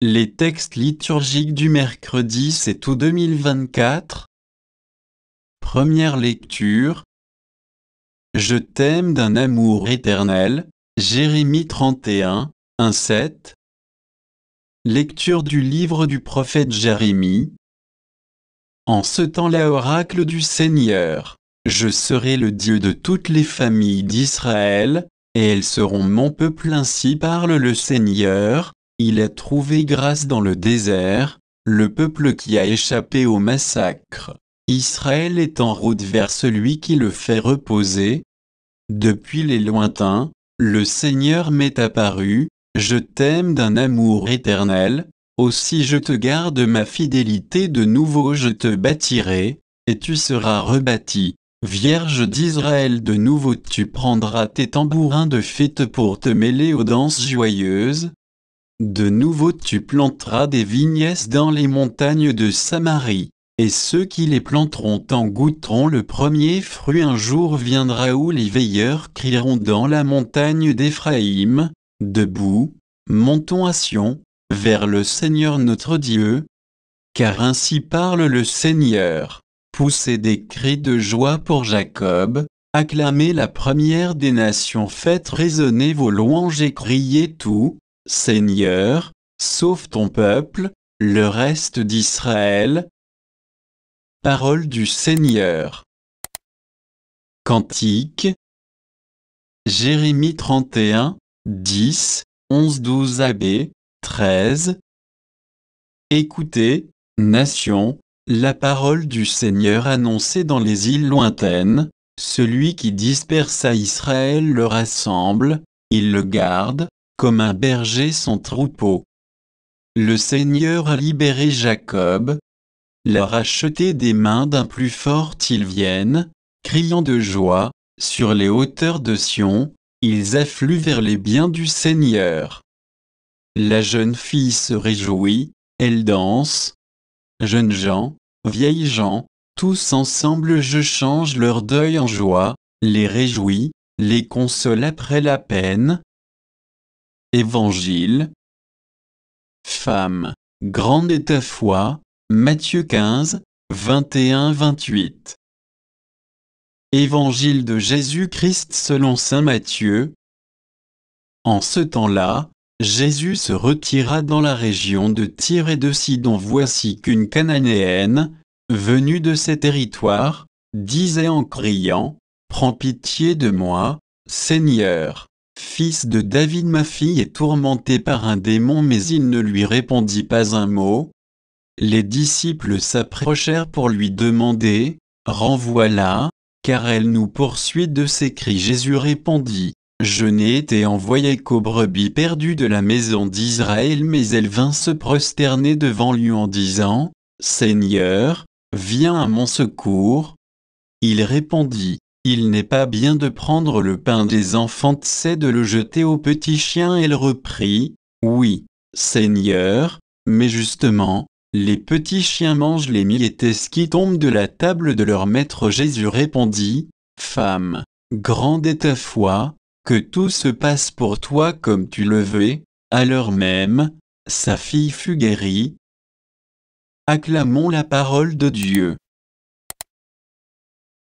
Les textes liturgiques du mercredi 7 août 2024. Première lecture. Je t'aime d'un amour éternel. Jérémie 31, 1-7. Lecture du livre du prophète Jérémie. En ce temps-là, oracle du Seigneur, je serai le Dieu de toutes les familles d'Israël, et elles seront mon peuple. Ainsi parle le Seigneur. Il a trouvé grâce dans le désert, le peuple qui a échappé au massacre. Israël est en route vers celui qui le fait reposer. Depuis les lointains, le Seigneur m'est apparu. Je t'aime d'un amour éternel. Aussi je te garde ma fidélité. De nouveau je te bâtirai, et tu seras rebâti. Vierge d'Israël, de nouveau tu prendras tes tambourins de fête pour te mêler aux danses joyeuses. De nouveau tu planteras des vignets dans les montagnes de Samarie, et ceux qui les planteront en goûteront le premier fruit. Un jour viendra où les veilleurs crieront dans la montagne d'Éphraïm, debout, montons à Sion, vers le Seigneur notre Dieu. Car ainsi parle le Seigneur, poussez des cris de joie pour Jacob, acclamez la première des nations, faites résonner vos louanges et criez tout. Seigneur, sauve ton peuple, le reste d'Israël. Parole du Seigneur. Cantique. Jérémie 31, 10, 11, 12 AB, 13. Écoutez, nation, la parole du Seigneur annoncée dans les îles lointaines. Celui qui dispersa Israël le rassemble, il le garde, comme un berger son troupeau. Le Seigneur a libéré Jacob, l'a racheté des mains d'un plus fort. Ils viennent, criant de joie, sur les hauteurs de Sion, ils affluent vers les biens du Seigneur. La jeune fille se réjouit, elle danse. Jeunes gens, vieilles gens, tous ensemble je change leur deuil en joie, les réjouis, les console après la peine. Évangile. Femme, grande est ta foi. Matthieu 15, 21-28. Évangile de Jésus-Christ selon saint Matthieu. En ce temps-là, Jésus se retira dans la région de Tyr et de Sidon. Voici qu'une Cananéenne, venue de ces territoires, disait en criant, « Prends pitié de moi, Seigneur, fils de David, ma fille est tourmentée par un démon. » Mais il ne lui répondit pas un mot. Les disciples s'approchèrent pour lui demander, « Renvoie-la, car elle nous poursuit de ses cris. » Jésus répondit, « Je n'ai été envoyé qu'aux brebis perdues de la maison d'Israël. » Mais elle vint se prosterner devant lui en disant, « Seigneur, viens à mon secours. » Il répondit, « Il n'est pas bien de prendre le pain des enfants, c'est de le jeter aux petits chiens. » Elle reprit, « Oui, Seigneur, mais justement, les petits chiens mangent les miettes qui tombent de la table de leur maître. » Jésus répondit, « Femme, grande est ta foi, que tout se passe pour toi comme tu le veux. » À l'heure même, sa fille fut guérie. Acclamons la parole de Dieu.